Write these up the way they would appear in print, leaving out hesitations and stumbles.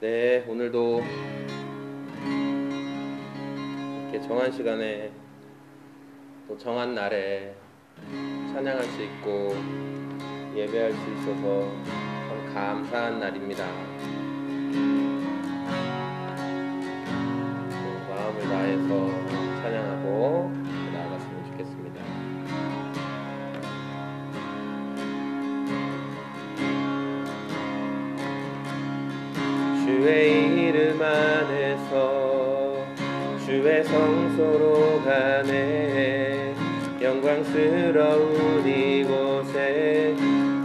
네, 오늘도 이렇게 정한 시간에 또 정한 날에 찬양할 수 있고 예배할 수 있어서 참 감사한 날입니다. 마음을 다해서 찬양하고 나아갔으면 좋겠습니다. 주의 이름 안에서 주의 성소로 가네. 영광스러운 이곳에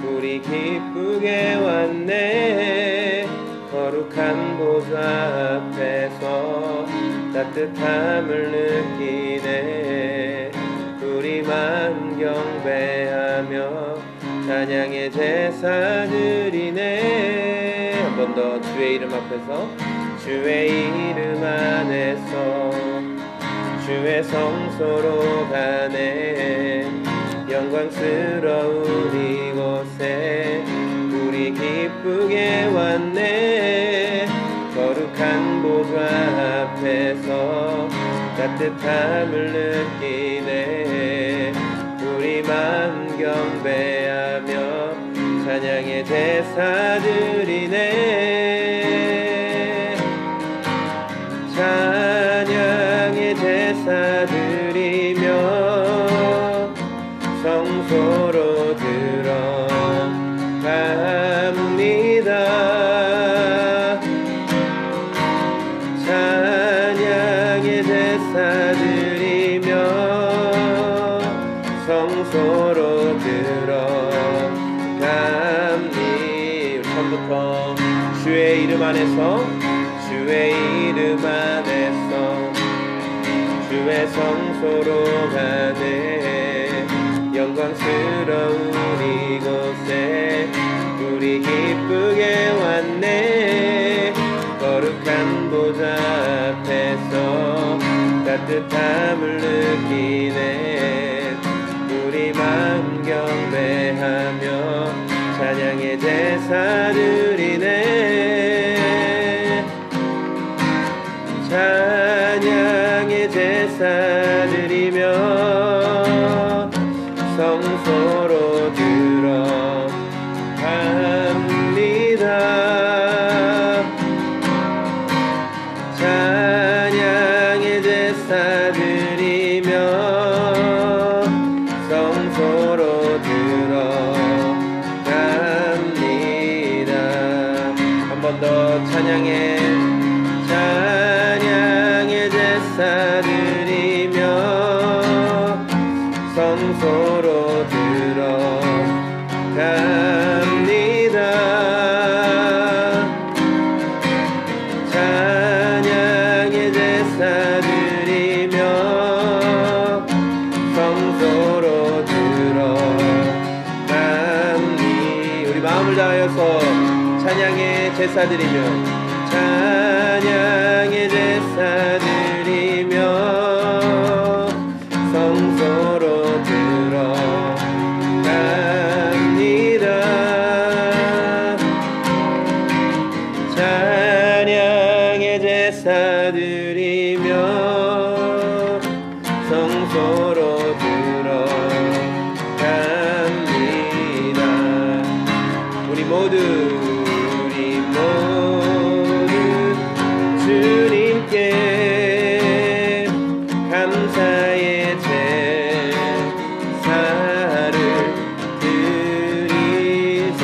우리 기쁘게 왔네. 거룩한 보좌 앞에서 따뜻함을 느끼네. 우리만 경배하며 찬양의 제사 드리네. 한 번 더 주의 이름 앞에서 주의 이름 안에서 주의 성소로 가네. 영광스러운 이곳에 우리 기쁘게 왔네. 거룩한 보좌 앞에서 따뜻함을 느끼네. 우리만 경배하며 찬양의 제사 드리네. 찬양의 제사 드리며 성소로 들어갑니다. 찬양의 제사 드리며 성소로 들어갑니다. 처음부터 주의 이름 안에서 주의 이름 안에서 주의 성소로 가네. 영광스러운 이곳에 우리 기쁘게 왔네. 거룩한 보좌 앞에서 따뜻함을 느끼네. 우리만 경배하며 찬양의 제사 드리네. 찬양의 제사 드리며 성소로 들어갑니다. 찬양의 제사 드리며 성소로 들어갑니다. 한 번 더 찬양의 제사 드리며 성소로 들어갑니다. 찬양의 제사 드리며 성소로 들어갑니다. 우리 마음을 다하여서 찬양의 제사 드리며 찬양의 제사 드리며 성소로 들어갑니다. 찬양의 제사 드리며 성소로 들어갑니다. 우리 모두 주님께 감사의 제사를 드리세.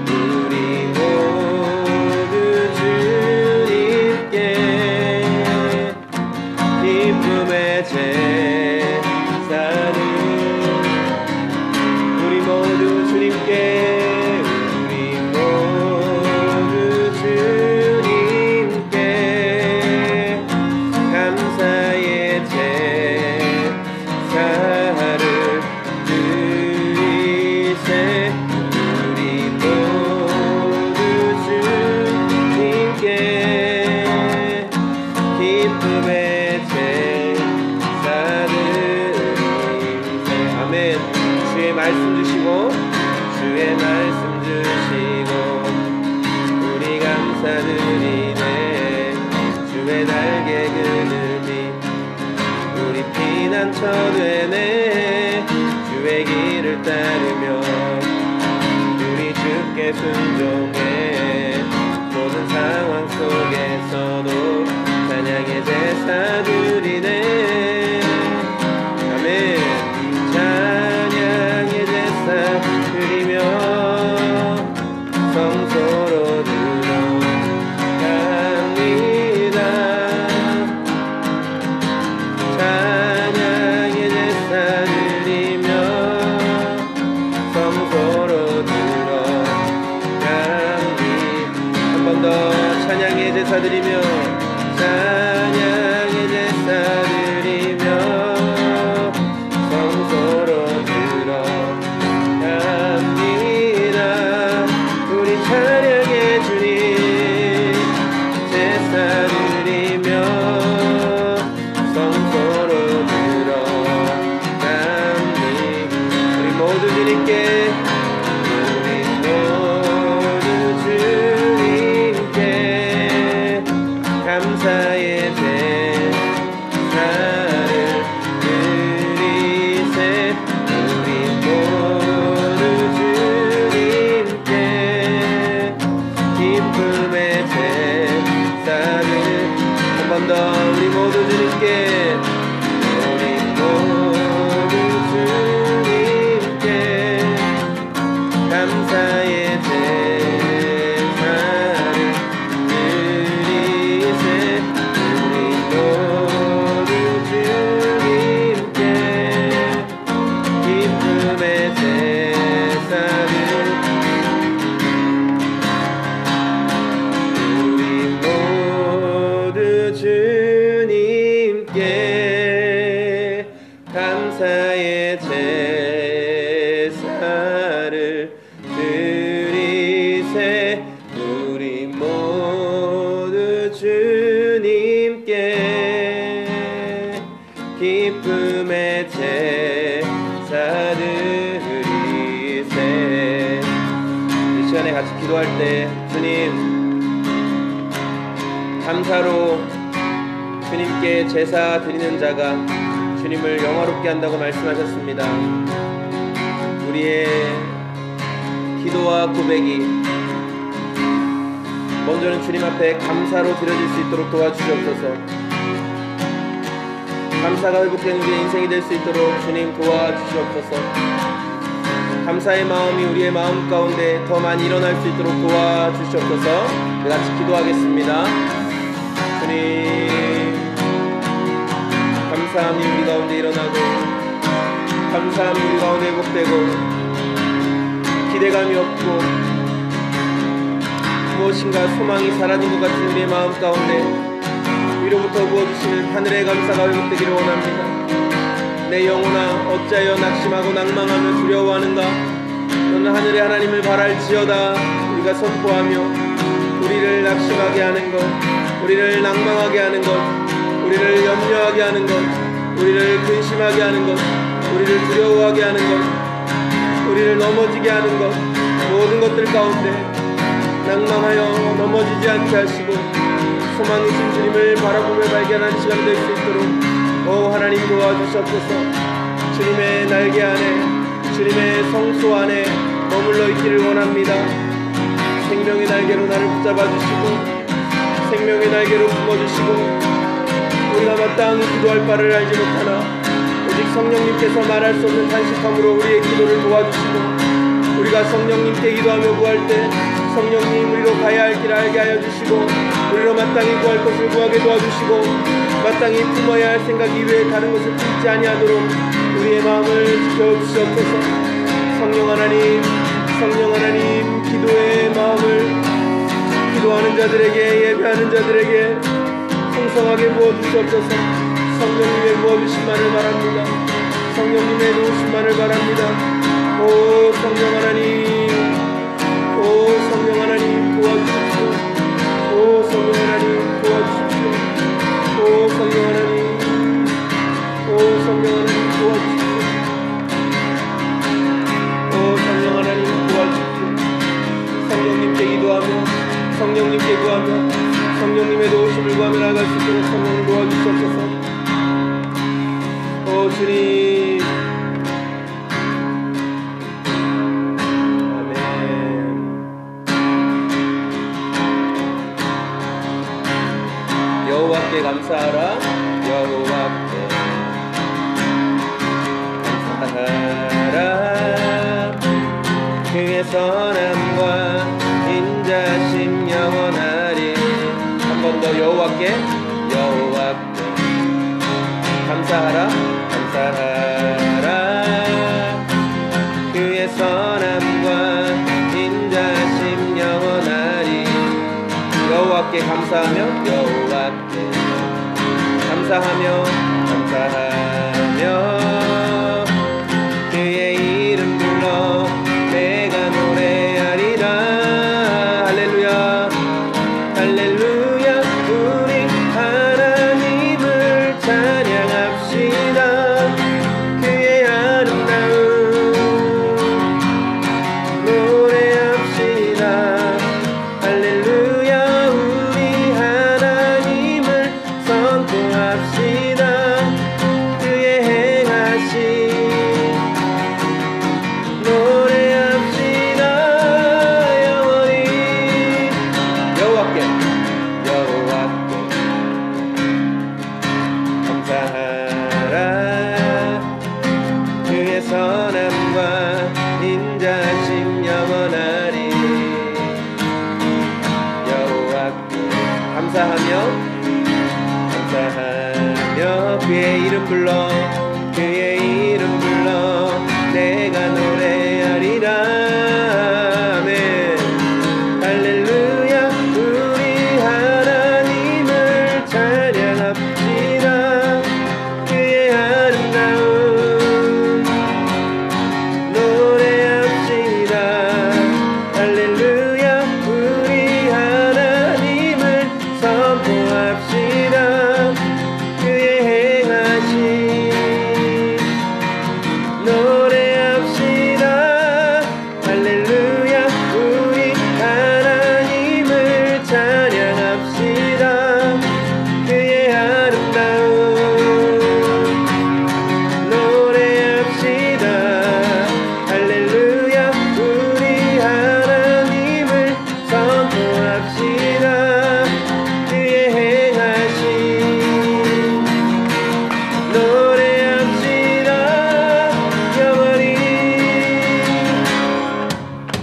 우리 모두 주님께 기쁨의 제사를 우리 모두 주님께 우리 모두 상처되네. 주의 길을 따르며 우리 주께 순종해. 모든 상황 속에서도 찬양의 제사 드리네. 아멘. 찬양의 제사 드리며 성소로 들어갑니다. 찬양의 제사 드리며 성소로 들어갑니다. 한 번 더 찬양의 제사 드리며 찬양의 제사 드리며 성소로 들어갑니다. 우리 찬양의 주님 제사 드리며 성소로 들어갑니다. 우리 모두 주님께 감사의 제사를 드리세. 우리 모두 주님께 기쁨의 제사를. 한 번 더 우리 모두 주님께 우리 모두 주님께 감사의 제사를 드리세. 우리 모두 주님께 기쁨의 제사를. 우리 모두 주님께 감사의 제사를 드리세. 우리 모두 주님께 기쁨의 제사 드리세. 이 시간에 같이 기도할 때 주님 감사로 주님께 제사 드리는 자가 주님을 영화롭게 한다고 말씀하셨습니다. 우리의 기도와 고백이 먼저는 주님 앞에 감사로 드려질 수 있도록 도와주시옵소서. 감사가 회복된 우리의 인생이 될 수 있도록 주님 도와주시옵소서. 감사의 마음이 우리의 마음 가운데 더 많이 일어날 수 있도록 도와주시옵소서. 같이 기도하겠습니다. 주님 감사함이 우리 가운데 일어나고 감사함이 우리 가운데 회복되고 기대감이 없고 무엇인가 소망이 사라진 것 같은 우리의 마음 가운데 위로부터 부어주시는 하늘의 감사가 회복되기를 원합니다. 내 영혼아 어찌하여 낙심하고 낭망하며 두려워하는가. 너는 하늘의 하나님을 바랄지어다. 우리가 선포하며 우리를 낙심하게 하는 것, 우리를 낭망하게 하는 것, 우리를 염려하게 하는 것, 우리를 근심하게 하는 것, 우리를 두려워하게 하는 것, 우리를 넘어지게 하는 것, 모든 것들 가운데 낭망하여 넘어지지 않게 하시고 소망이신 주님을 바라보며 발견하는 시간 될 수 있도록 오 하나님 도와주시옵소서. 주님의 날개 안에 주님의 성소 안에 머물러 있기를 원합니다. 생명의 날개로 나를 붙잡아 주시고 생명의 날개로 품어주시고 우리가 마땅히 기도할 바를 알지 못하나 오직 성령님께서 말할 수 없는 간식함으로 우리의 기도를 도와주시고 우리가 성령님께 기도하며 구할 때 성령님 우리로 가야 할 길을 알게 하여 주시고 우리로 마땅히 구할 것을 구하게 도와주시고 마땅히 품어야 할 생각 이외에 다른 것을 품지 아니하도록 우리의 마음을 지켜주시옵소서. 성령 하나님 기도의 마음을 기도하는 자들에게 예배하는 자들에게 풍성하게 부어주시옵소서. 성령님의 부어주심만을 바랍니다. 성령님의 도우심만을 바랍니다. 오 성령 하나님 도와주십시오. 오 성령 하나님 도와주십시오. 오 성령 하나님 도와주십시오. 오 성령 하나님 도와주십시오. 성령님께 기도하며 성령님께 구하며 성령님의 도우심을 구하며 나아갈 수 있도록 성령을 도와주시옵소서. 오 주님. 아멘. 여호와께 감사하라. 여호와께 감사하라. 그의 선함과 인자심 영원하리. 한 번 더 여호와께 감사하라. 감사하라. 그의 선함과 인자심 영원하리. 여호와께 감사하며 그의 이름 불러 내가 노래하리라. 할렐루야 할렐루야. 우리 하나님을 찬양합시다. 그의 아름다움 노래합시다. 할렐루야. 우리 하나님을 선포합시다. 그의 행하신 노래합시다. 영원히 여호와께 감사하라. 그의 선함과 인자심 영원하리. 여호와께 감사하며 그의 이름 불러 내가 노래하리라. 아멘. 할렐루야. 우리 하나님을 찬양합시다. 그의 아름다움 노래합시다. 할렐루야. 우리 하나님을 선포합시다. 그의 행하신 노래합시다. 할렐루야. 우리 하나님을 찬양합시다. 그의 아름다움 노래합시다. 할렐루야. 우리 하나님을 선포합시다. 그의 행하신 노래합시다. 영원히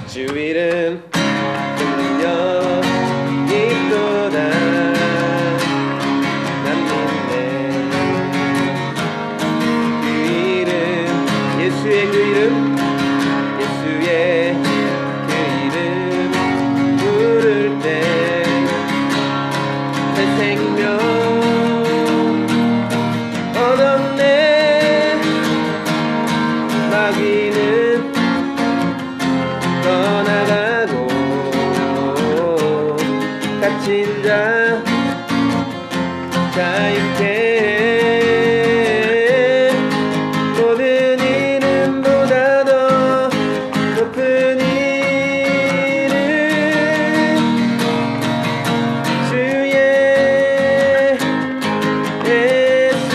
주 이름 들려 있도다. 난 믿네. 그 이름 예수의 그 이름 부를 때 새 생명 얻었네. 마귀는 떠나가고 갇힌 자 자유케 해. 모든 이름보다 더 높은 이름 주의 예수.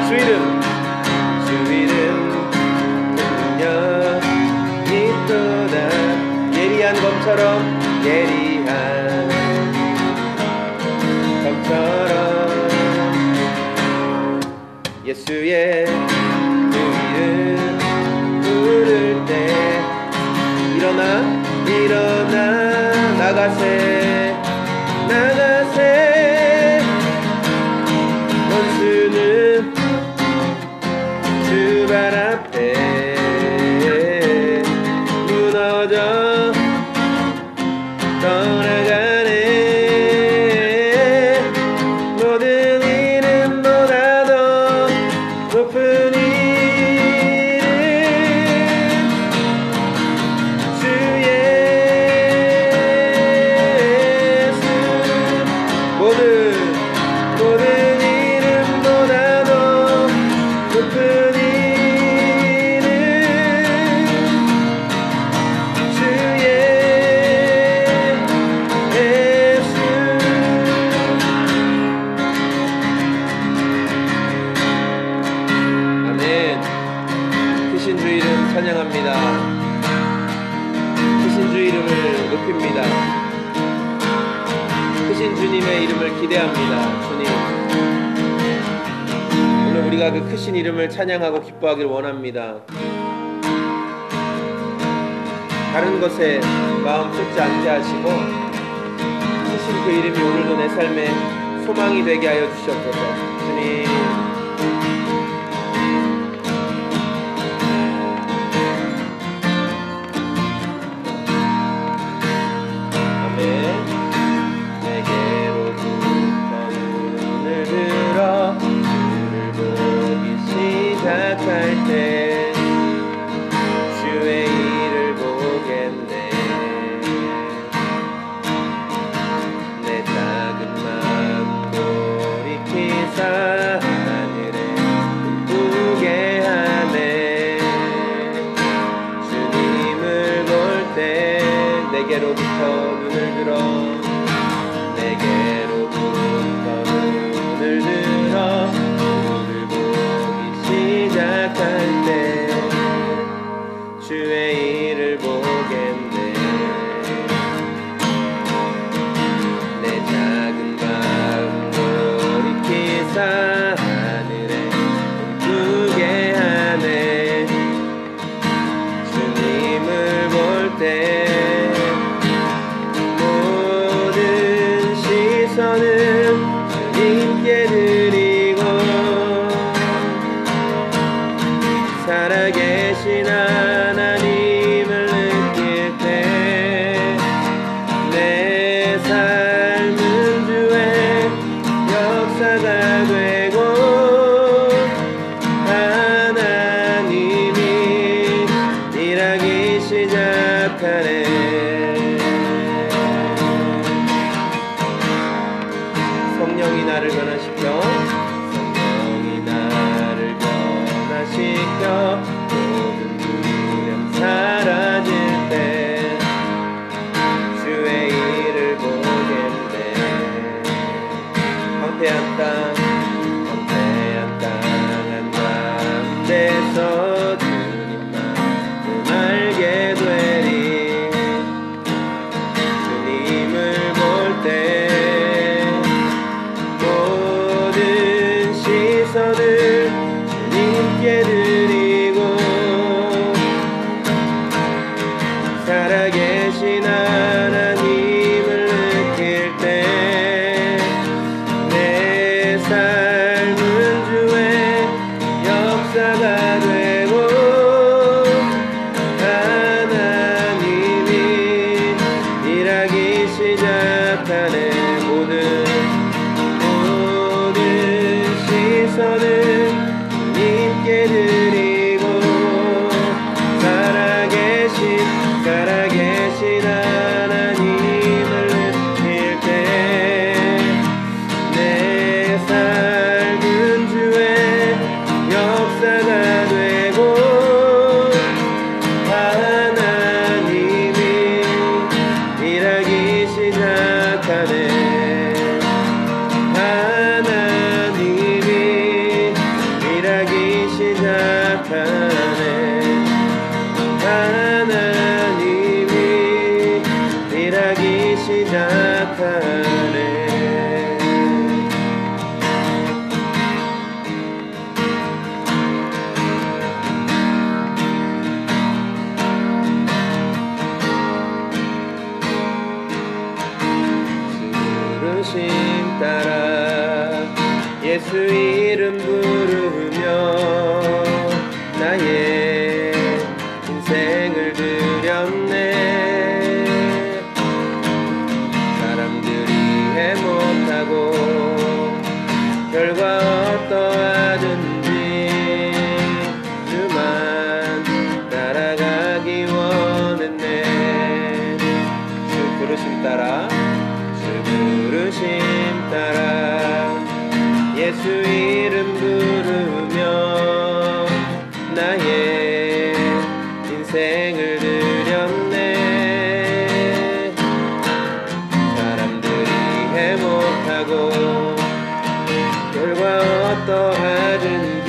주 이름 능력 있도다. 예리한 검처럼 예수의 그 이름 부를 때 일어나 나가세 원수는 주 발 앞에 무너져 떠나가네. 모든 이름보다 더 높은 이름 주 예수. 주 이름을 높입니다. 크신 주님의 이름을 기대합니다. 주님, 오늘 우리가 그 크신 이름을 찬양하고 기뻐하기를 원합니다. 다른 것에 마음 쏟지 않게 하시고 크신 그 이름이 오늘도 내 삶의 소망이 되게 하여 주시옵소서. 주님, 내게로부터 눈을 들어 주를 보기 시작할 때 주의 일을 보겠네. 내 작은 마음 돌이키사 하늘에 꿈꾸게 하네. 주님을 볼 때 주님께 드리고 살아계신 하나님을 느낄 때 내 삶은 주의 역사가 되고 하나님이 일하기 시작하네. 성령이 나를 변화시켜 모든 두려움 사라질 때 주의 일을 보겠네. 황폐한 땅 한가운데서 주님만 알게 되리. 주님을 볼 때 모든 시선을 주님께 드리고 살아계신 하나님을 느낄 때 내 삶은 주의 역사가 되고 하나님이 일하기 시작하네. 모든 시선을 주님께 드리고 살아계신 하나님을 느낄 때 내 삶은 주의 역사가 되고 하나님이 일하기 시작하네. 하나님이 일하기 시작하네. 하나님이 일하기 시작하네. 부르심 따라 예수 이름 부르며 나의 인생을 드렸네. 사람들이 해 못하고 결과 어떠하든지 주만 따라가기 원했네. 주 부르심 따라 예수 이름 부르며 나의 인생을 드렸네. 사람들이 해 못하고 결과 어떠하든지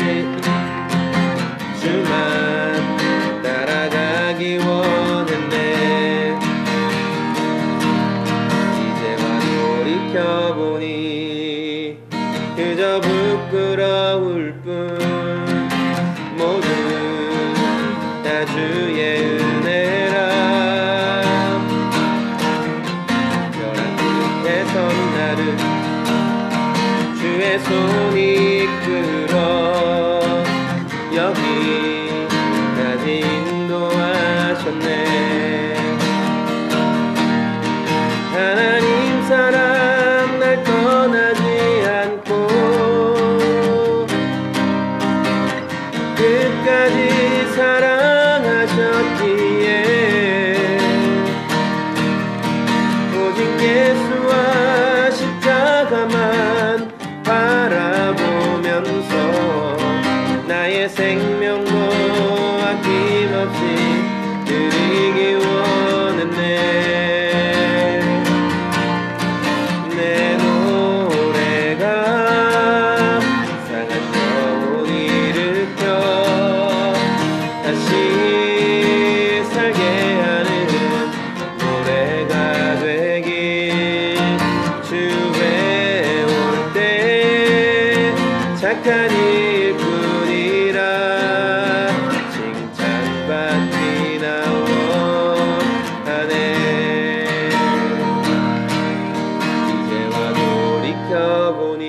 주만 따라가기 원했네. 착한 일뿐이라 칭찬받기나 원하네. 이제와 돌이켜보니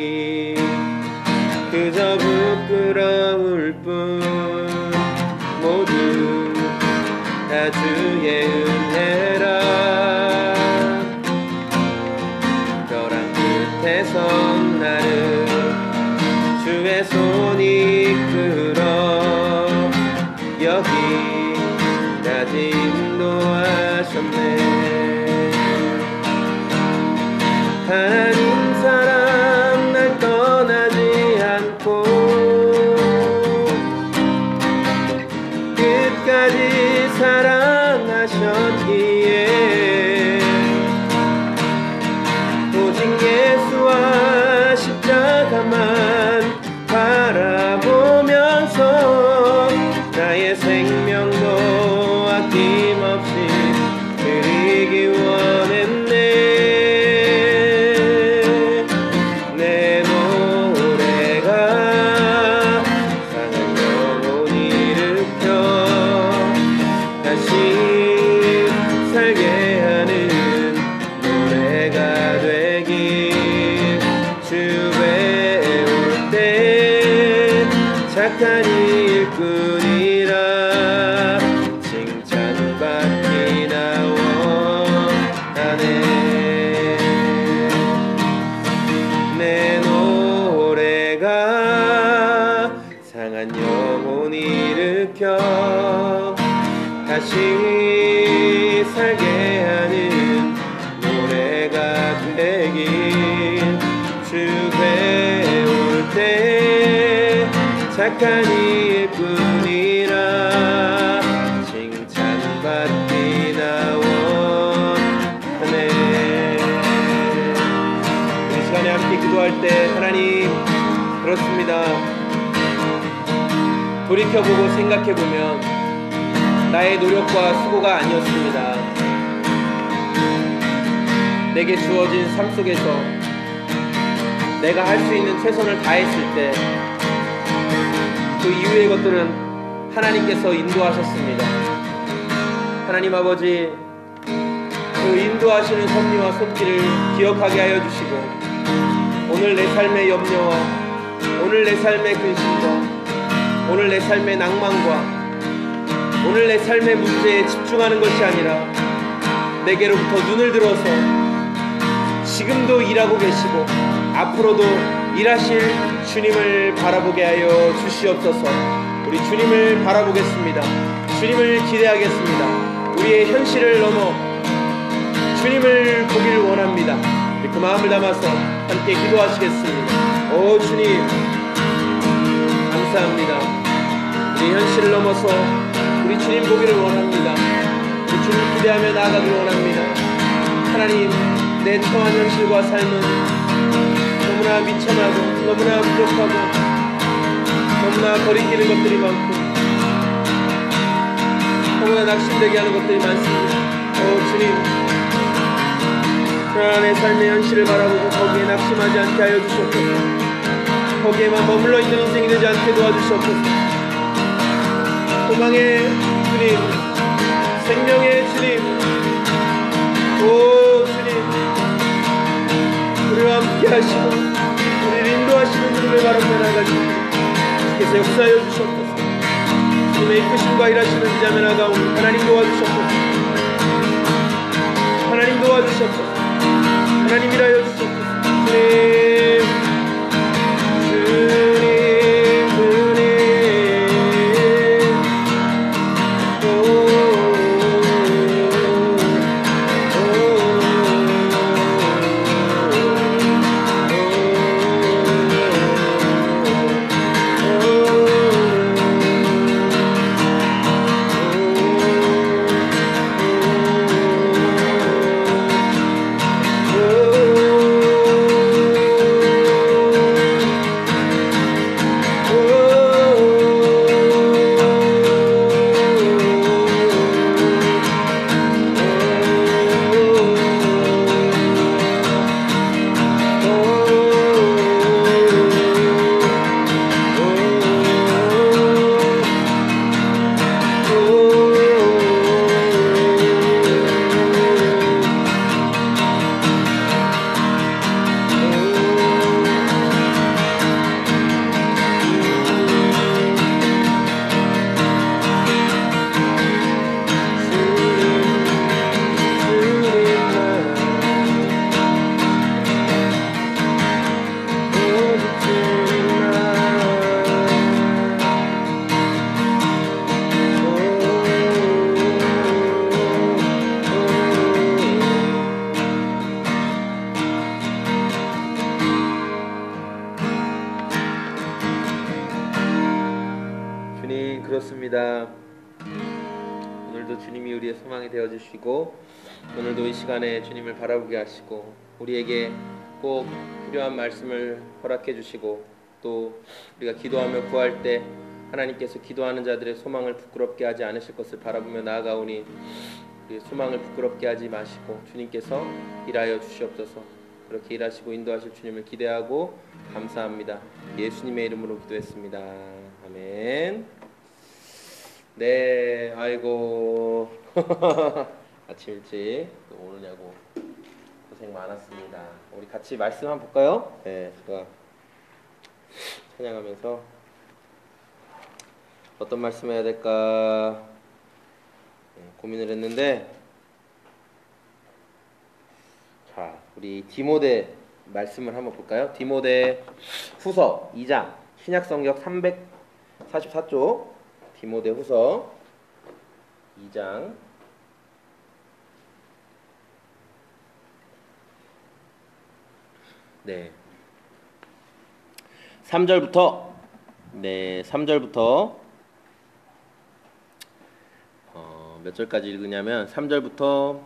그저 부끄러울 뿐 모두 다 주의 은혜라. 벼랑 끝에선 나를 주의 손이 이끌어 여기까지 인도하셨네. 하나님 사랑 날 떠나지 않고 끝까지 사랑하셨기에 오직 예수와 십자가만 바라보면서 나의 생명도 아낌없이 드리기 원했네. 내 노래가 상한 영혼 일으켜 다시 살게 하는 노래가 되길. 주 배울 때 착한 일꾼이라 칭찬받기나 원하네. 내 노래가 상한 영혼 일으켜 다시 살게 하는 노래가 되길. 주 배울 때 착한 일뿐이라 칭찬받기나 원하네. 이 시간에 함께 기도할 때 하나님, 그렇습니다. 돌이켜보고 생각해보면 나의 노력과 수고가 아니었습니다. 내게 주어진 삶 속에서 내가 할 수 있는 최선을 다했을 때 그 이후의 것들은 하나님께서 인도하셨습니다. 하나님 아버지, 그 인도하시는 섭리와 손길을 기억하게 하여 주시고 오늘 내 삶의 염려와 오늘 내 삶의 근심과 오늘 내 삶의 낭만과 오늘 내 삶의 문제에 집중하는 것이 아니라 내게로부터 눈을 들어서 지금도 일하고 계시고 앞으로도 일하실 주님을 바라보게 하여 주시옵소서. 우리 주님을 바라보겠습니다. 주님을 기대하겠습니다. 우리의 현실을 넘어 주님을 보기를 원합니다. 그 마음을 담아서 함께 기도하시겠습니다. 오 주님, 감사합니다. 우리 현실을 넘어서 우리 주님 보기를 원합니다. 우리 주님 기대하며 나아가기를 원합니다. 하나님, 내 처한 현실과 삶은 너무나 비참하고 너무나 부족하고 너무나 거리끼는 것들이 많고 너무나 낙심되게 하는 것들이 많습니다. 오 주님, 내 삶의 현실을 바라보고 거기에 낙심하지 않게 하여 주시옵소서. 거기에만 머물러 있는 인생이 되지 않게 도와주시옵소서. 소망의 주님, 생명의 주님, 오 주님, 우리와 함께 하시고 우리를 인도하시는 주님을 바라보며 나아가시고 주께서 역사하여 주시옵소서. 주님의 이끄심과 일하시는 자매 나가오니 하나님 도와주시옵소서. 하나님 도와주시옵소서. 하나님 일하여 주시옵소서. 주님이 우리의 소망이 되어주시고 오늘도 이 시간에 주님을 바라보게 하시고 우리에게 꼭 필요한 말씀을 허락해 주시고 또 우리가 기도하며 구할 때 하나님께서 기도하는 자들의 소망을 부끄럽게 하지 않으실 것을 바라보며 나아가오니 우리의 소망을 부끄럽게 하지 마시고 주님께서 일하여 주시옵소서. 그렇게 일하시고 인도하실 주님을 기대하고 감사합니다. 예수님의 이름으로 기도했습니다. 아멘. 네, 아이고 아침 일찍 또 오느냐고 고생 많았습니다. 우리 같이 말씀 한번 볼까요? 네, 제가 찬양하면서 어떤 말씀 해야 될까 고민을 했는데, 자, 우리 디모데 말씀을 한번 볼까요? 디모데 후서 2장 신약성경 344쪽 디모데 후서 2장 네 3절부터 3절부터 몇 절까지 읽으냐면 3절부터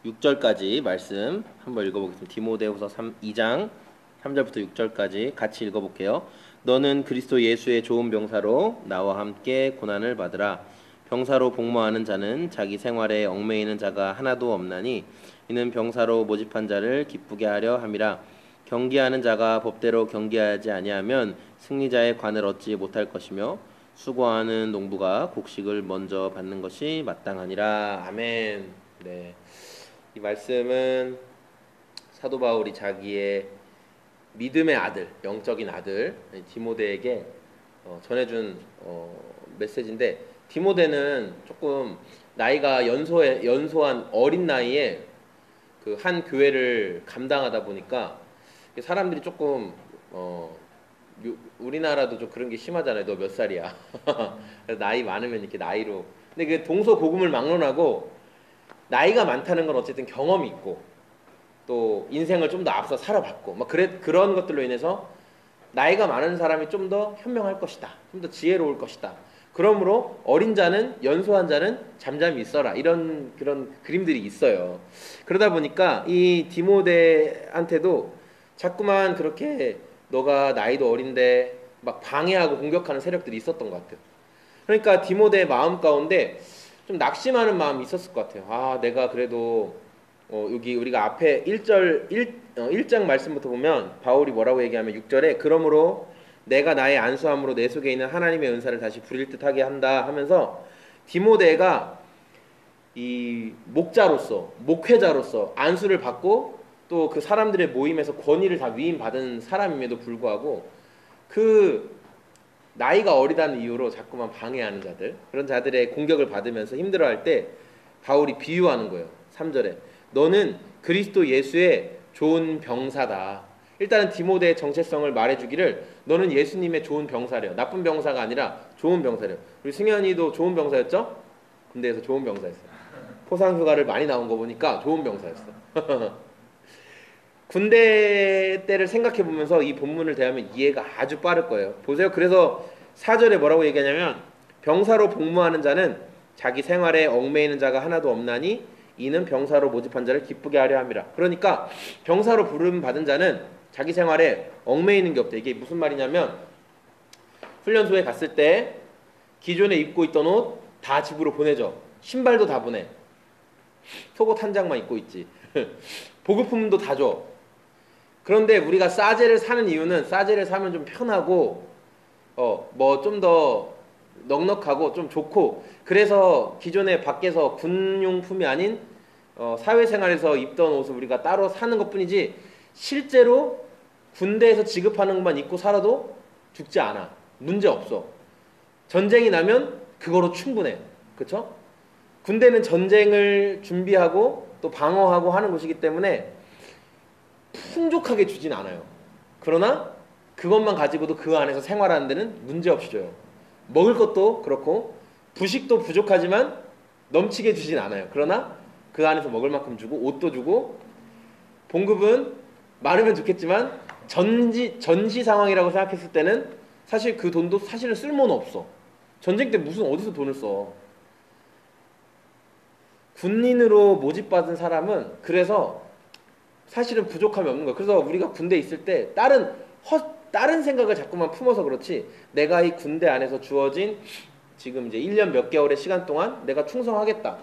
6절까지 말씀 한번 읽어보겠습니다. 디모데후서 2장 3절부터 6절까지 같이 읽어볼게요. 너는 그리스도 예수의 좋은 병사로 나와 함께 고난을 받으라. 병사로 복무하는 자는 자기 생활에 얽매이는 자가 하나도 없나니 이는 병사로 모집한 자를 기쁘게 하려 함이라. 경기하는 자가 법대로 경기하지 아니하면 승리자의 관을 얻지 못할 것이며 수고하는 농부가 곡식을 먼저 받는 것이 마땅하니라. 아멘. 네, 이 말씀은 사도 바울이 자기의 믿음의 아들, 영적인 아들 디모데에게 전해준 메시지인데, 디모데는 조금 나이가 연소한 어린 나이에 그 한 교회를 감당하다 보니까 사람들이 조금 우리나라도 좀 그런 게 심하잖아요. 너 몇 살이야? 나이 많으면 이렇게 나이로. 근데 그 동서고금을 막론하고 나이가 많다는 건 어쨌든 경험이 있고 또 인생을 좀 더 앞서 살아봤고 막 그런 것들로 인해서 나이가 많은 사람이 좀 더 현명할 것이다. 좀 더 지혜로울 것이다. 그러므로 어린 자는 연소한 자는 잠잠히 있어라. 이런 그런 그림들이 있어요. 그러다 보니까 이 디모데한테도 자꾸만 그렇게 너가 나이도 어린데 막 방해하고 공격하는 세력들이 있었던 것 같아요. 그러니까 디모데의 마음 가운데 좀 낙심하는 마음이 있었을 것 같아요. 아, 내가 그래도 여기 우리가 앞에 1장 말씀부터 보면 바울이 뭐라고 얘기하면 6절에 그러므로 내가 나의 안수함으로 내 속에 있는 하나님의 은사를 다시 부릴 듯하게 한다 하면서 디모데가 이 목회자로서 안수를 받고 또 그 사람들의 모임에서 권위를 다 위임받은 사람임에도 불구하고 그 나이가 어리다는 이유로 자꾸만 방해하는 자들, 그런 자들의 공격을 받으면서 힘들어할 때 바울이 비유하는 거예요. 3절에 너는 그리스도 예수의 좋은 병사다. 일단은 디모데의 정체성을 말해주기를 너는 예수님의 좋은 병사래요. 나쁜 병사가 아니라 좋은 병사래요. 우리 승현이도 좋은 병사였죠? 군대에서 좋은 병사였어요. 포상휴가를 많이 나온 거 보니까 좋은 병사였어. 군대 때를 생각해보면서 이 본문을 대하면 이해가 아주 빠를 거예요. 보세요. 그래서 4절에 뭐라고 얘기하냐면 병사로 복무하는 자는 자기 생활에 얽매이는 자가 하나도 없나니 이는 병사로 모집한 자를 기쁘게 하려 함이라. 그러니까 병사로 부름 받은 자는 자기 생활에 얽매이는 게 없다. 이게 무슨 말이냐면 훈련소에 갔을 때 기존에 입고 있던 옷 다 집으로 보내줘. 신발도 다 보내. 속옷 한 장만 입고 있지. 보급품도 다 줘. 그런데 우리가 싸제를 사는 이유는 싸제를 사면 좀 편하고 뭐 좀 더 넉넉하고 좀 좋고, 그래서 기존에 밖에서 군용품이 아닌 사회생활에서 입던 옷을 우리가 따로 사는 것뿐이지 실제로 군대에서 지급하는 것만 입고 살아도 죽지 않아. 문제 없어. 전쟁이 나면 그거로 충분해. 그쵸? 군대는 전쟁을 준비하고 또 방어하고 하는 곳이기 때문에 풍족하게 주진 않아요. 그러나 그것만 가지고도 그 안에서 생활하는 데는 문제없이 줘요. 먹을 것도 그렇고 부식도 부족하지만 넘치게 주진 않아요. 그러나 그 안에서 먹을 만큼 주고 옷도 주고, 봉급은 많으면 좋겠지만 전시 상황이라고 생각했을 때는 사실 그 돈도 사실은 쓸모는 없어. 전쟁 때 무슨 어디서 돈을 써. 군인으로 모집받은 사람은 그래서 사실은 부족함이 없는 거야. 그래서 우리가 군대에 있을 때 다른 생각을 자꾸만 품어서 그렇지, 내가 이 군대 안에서 주어진 지금 이제 1년 몇 개월의 시간 동안 내가 충성하겠다,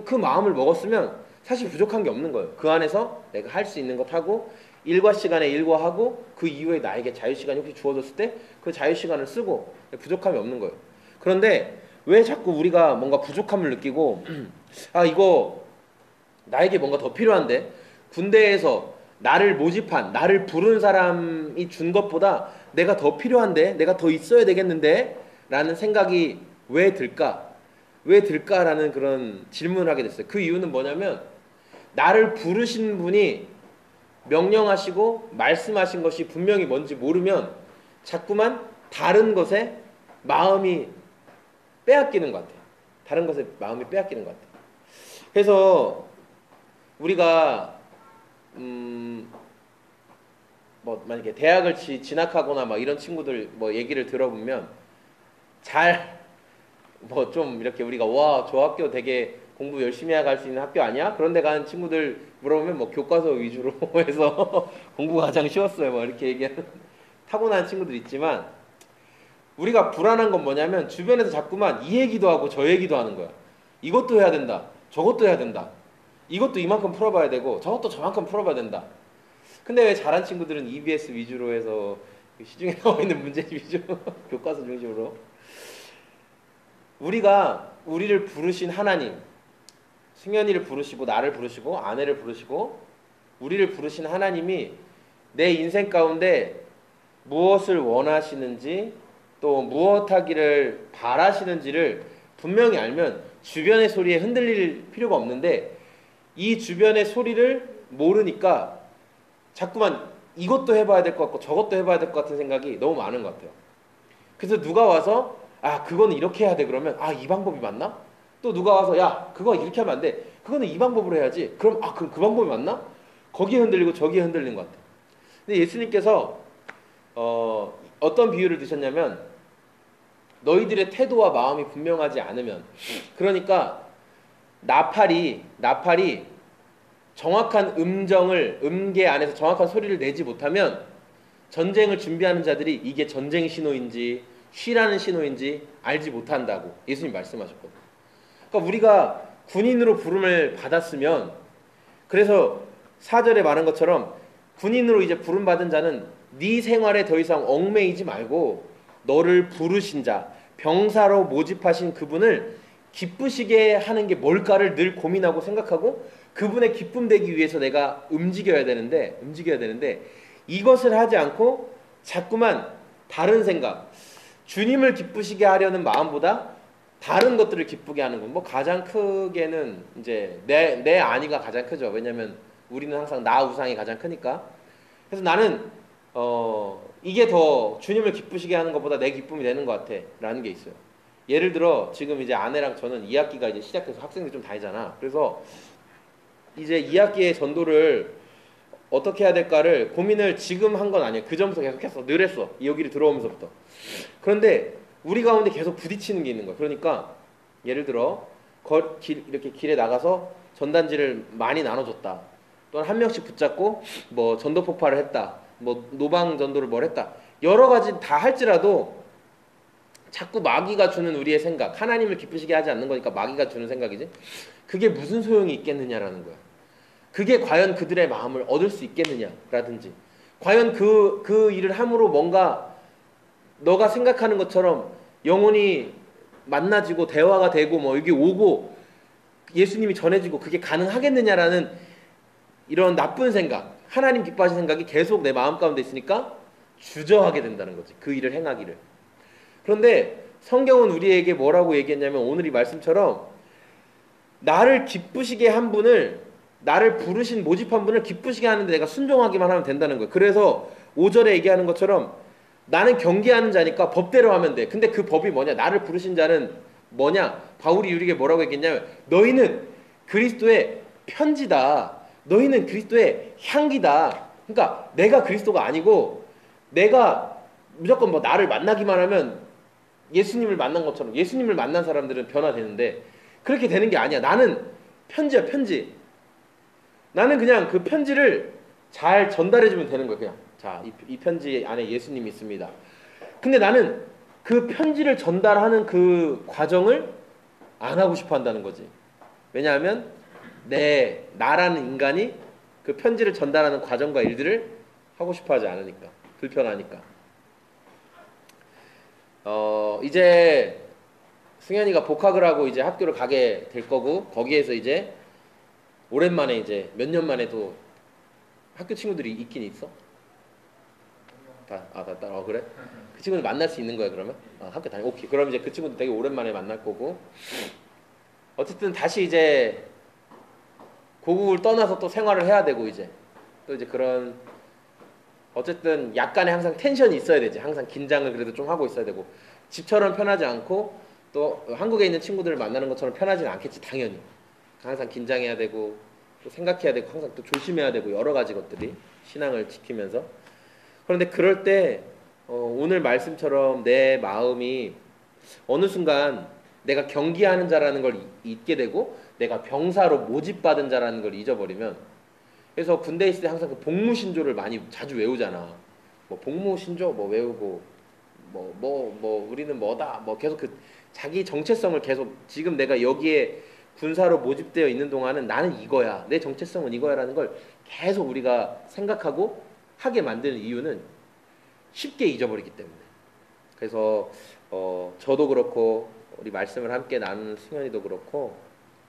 그 마음을 먹었으면 사실 부족한 게 없는 거예요. 그 안에서 내가 할 수 있는 것 하고, 일과 시간에 일과하고, 그 이후에 나에게 자유시간이 혹시 주어졌을 때 그 자유시간을 쓰고, 부족함이 없는 거예요. 그런데 왜 자꾸 우리가 뭔가 부족함을 느끼고 아, 이거 나에게 뭔가 더 필요한데, 군대에서 나를 모집한, 나를 부른 사람이 준 것보다 내가 더 필요한데, 내가 더 있어야 되겠는데 라는 생각이 왜 들까? 왜 들까라는 그런 질문을 하게 됐어요. 그 이유는 뭐냐면, 나를 부르신 분이 명령하시고 말씀하신 것이 분명히 뭔지 모르면 자꾸만 다른 것에 마음이 빼앗기는 것 같아요. 다른 것에 마음이 빼앗기는 것 같아요. 그래서 우리가 뭐 만약에 대학을 진학하거나 막 이런 친구들 뭐 얘기를 들어보면, 잘 뭐 좀 이렇게 우리가 와, 저 학교 되게 공부 열심히 해야 갈 수 있는 학교 아니야? 그런 데 가는 친구들 물어보면 뭐 교과서 위주로 해서 공부가 가장 쉬웠어요, 뭐 이렇게 얘기하는 타고난 친구들 있지만, 우리가 불안한 건 뭐냐면 주변에서 자꾸만 이 얘기도 하고 저 얘기도 하는 거야. 이것도 해야 된다, 저것도 해야 된다, 이것도 이만큼 풀어봐야 되고 저것도 저만큼 풀어봐야 된다. 근데 왜 잘한 친구들은 EBS 위주로 해서 시중에 나와 있는 문제 위주로 교과서 중심으로. 우리를 부르신 하나님, 승현이를 부르시고 나를 부르시고 아내를 부르시고 우리를 부르신 하나님이 내 인생 가운데 무엇을 원하시는지, 또 무엇 하기를 바라시는지를 분명히 알면 주변의 소리에 흔들릴 필요가 없는데, 이 주변의 소리를 모르니까 자꾸만 이것도 해봐야 될 것 같고 저것도 해봐야 될 것 같은 생각이 너무 많은 것 같아요. 그래서 누가 와서 아, 그거는 이렇게 해야 돼 그러면, 아, 이 방법이 맞나? 또 누가 와서 야, 그거 이렇게 하면 안 돼, 그거는 이 방법으로 해야지. 그럼 그럼 그 방법이 맞나? 거기에 흔들리고 저기에 흔들리는 것 같아요. 근데 예수님께서 어떤 비유를 드셨냐면, 너희들의 태도와 마음이 분명하지 않으면, 그러니까 나팔이 정확한 음계 안에서 정확한 소리를 내지 못하면 전쟁을 준비하는 자들이 이게 전쟁 신호인지 쉬라는 신호인지 알지 못한다고 예수님 말씀하셨거든요. 그러니까 우리가 군인으로 부름을 받았으면, 그래서 4절에 말한 것처럼 군인으로 이제 부름받은 자는 네 생활에 더 이상 얽매이지 말고 너를 부르신 자, 병사로 모집하신 그분을 기쁘시게 하는 게 뭘까를 늘 고민하고 생각하고, 그분의 기쁨 되기 위해서 내가 움직여야 되는데 이것을 하지 않고 자꾸만 다른 생각, 주님을 기쁘시게 하려는 마음보다 다른 것들을 기쁘게 하는 건, 뭐 가장 크게는 이제 내 안위가 가장 크죠. 왜냐면 우리는 항상 나 우상이 가장 크니까. 그래서 나는 이게 더 주님을 기쁘시게 하는 것보다 내 기쁨이 되는 것 같아 라는 게 있어요. 예를 들어 지금 이제 아내랑 저는 2학기가 이제 시작해서 학생들이 좀 다니잖아. 그래서 이제 2학기의 전도를 어떻게 해야 될까를 고민을 지금 한 건 아니에요. 그 전부터 계속 했어. 늘 했어. 여기를 들어오면서부터. 그런데 우리 가운데 계속 부딪히는 게 있는 거야. 그러니까 예를 들어 이렇게 길에 나가서 전단지를 많이 나눠줬다, 또는 한 명씩 붙잡고 뭐 전도 폭발을 했다, 뭐 노방 전도를 뭘 했다, 여러 가지 다 할지라도 자꾸 마귀가 주는 우리의 생각, 하나님을 기쁘시게 하지 않는 거니까 마귀가 주는 생각이지, 그게 무슨 소용이 있겠느냐라는 거야. 그게 과연 그들의 마음을 얻을 수 있겠느냐라든지, 과연 그 일을 함으로 뭔가 너가 생각하는 것처럼 영혼이 만나지고 대화가 되고 뭐 여기 오고 예수님이 전해지고 그게 가능하겠느냐라는 이런 나쁜 생각, 하나님 기뻐하시는 생각이 계속 내 마음 가운데 있으니까 주저하게 된다는 거지, 그 일을 행하기를. 그런데 성경은 우리에게 뭐라고 얘기했냐면, 오늘 이 말씀처럼 나를 기쁘시게 한 분을, 나를 부르신 모집한 분을 기쁘시게 하는데 내가 순종하기만 하면 된다는 거예요. 그래서 5절에 얘기하는 것처럼 나는 경계하는 자니까 법대로 하면 돼. 근데 그 법이 뭐냐? 나를 부르신 자는 뭐냐? 바울이 우리에게 뭐라고 했겠냐면, 너희는 그리스도의 편지다, 너희는 그리스도의 향기다. 그러니까 내가 그리스도가 아니고, 내가 무조건 뭐 나를 만나기만 하면 예수님을 만난 것처럼, 예수님을 만난 사람들은 변화되는데 그렇게 되는 게 아니야. 나는 편지야, 편지. 나는 그냥 그 편지를 잘 전달해주면 되는 거야. 그냥 자, 이 편지 안에 예수님이 있습니다. 근데 나는 그 편지를 전달하는 그 과정을 안 하고 싶어 한다는 거지. 왜냐하면 나라는 인간이 그 편지를 전달하는 과정과 일들을 하고 싶어 하지 않으니까. 불편하니까. 이제 승현이가 복학을 하고 이제 학교를 가게 될 거고, 거기에서 이제 오랜만에 이제 몇 년 만에 또 학교 친구들이 있긴 있어? 그래? 그 친구들 만날 수 있는 거야, 그러면? 학교 다니, 오케이. 그럼 이제 그 친구들 되게 오랜만에 만날 거고. 어쨌든 다시 이제 고국을 떠나서 또 생활을 해야 되고, 이제. 또 이제 그런, 어쨌든 약간의 항상 텐션이 있어야 되지. 항상 긴장을 그래도 좀 하고 있어야 되고. 집처럼 편하지 않고, 또 한국에 있는 친구들을 만나는 것처럼 편하지는 않겠지, 당연히. 항상 긴장해야 되고, 또 생각해야 되고, 항상 또 조심해야 되고, 여러 가지 것들이. 신앙을 지키면서. 그런데 그럴 때 오늘 말씀처럼 내 마음이 어느 순간 내가 경기하는 자라는 걸 잊게 되고 내가 병사로 모집받은 자라는 걸 잊어버리면, 그래서 군대에 있을 때 항상 그 복무신조를 많이 자주 외우잖아. 뭐 복무신조 뭐 외우고 우리는 뭐다 뭐 계속 그 자기 정체성을 계속, 지금 내가 여기에 군사로 모집되어 있는 동안은 나는 이거야, 내 정체성은 이거야라는 걸 계속 우리가 생각하고 하게 만드는 이유는 쉽게 잊어버리기 때문에. 그래서 저도 그렇고 우리 말씀을 함께 나누는 승현이도 그렇고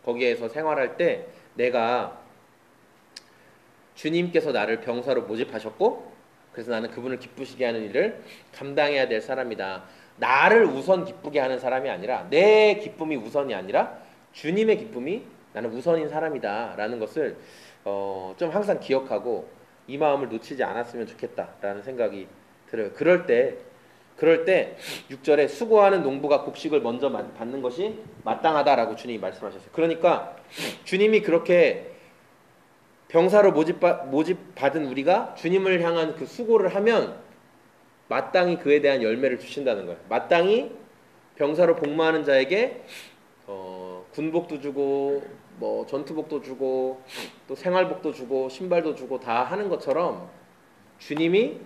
거기에서 생활할 때 내가 주님께서 나를 병사로 모집하셨고, 그래서 나는 그분을 기쁘시게 하는 일을 감당해야 될 사람이다. 나를 우선 기쁘게 하는 사람이 아니라, 내 기쁨이 우선이 아니라 주님의 기쁨이 나는 우선인 사람이다 라는 것을 좀 항상 기억하고 이 마음을 놓치지 않았으면 좋겠다라는 생각이 들어요. 그럴 때 6절에 수고하는 농부가 곡식을 먼저 받는 것이 마땅하다라고 주님이 말씀하셨어요. 그러니까 주님이 그렇게 병사로 모집받은 우리가 주님을 향한 그 수고를 하면 마땅히 그에 대한 열매를 주신다는 거예요. 마땅히 병사로 복무하는 자에게 군복도 주고 뭐 전투복도 주고 또 생활복도 주고 신발도 주고 다 하는 것처럼 주님이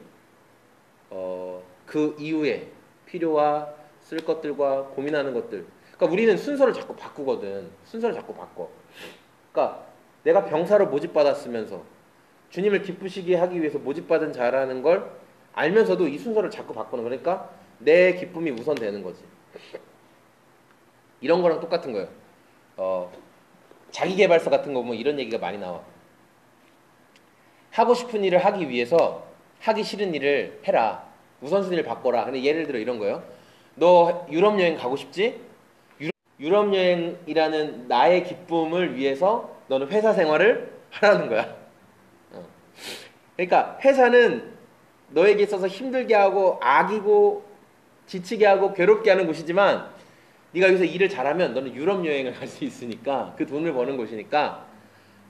그 이후에 필요와 쓸 것들과 고민하는 것들, 그러니까 우리는 순서를 자꾸 바꾸거든. 순서를 자꾸 바꿔. 그러니까 내가 병사로 모집받았으면서 주님을 기쁘시게 하기 위해서 모집받은 자라는 걸 알면서도 이 순서를 자꾸 바꾸는, 그러니까 내 기쁨이 우선되는 거지. 이런 거랑 똑같은 거예요. 자기계발서 같은 거 보면 이런 얘기가 많이 나와. 하고 싶은 일을 하기 위해서 하기 싫은 일을 해라. 우선순위를 바꿔라. 근데 예를 들어 이런 거예요. 너 유럽 여행 가고 싶지? 유럽 여행이라는 나의 기쁨을 위해서 너는 회사 생활을 하라는 거야. 그러니까 회사는 너에게 있어서 힘들게 하고 악이고 지치게 하고 괴롭게 하는 곳이지만, 네가 여기서 일을 잘하면 너는 유럽 여행을 갈 수 있으니까, 그 돈을 버는 곳이니까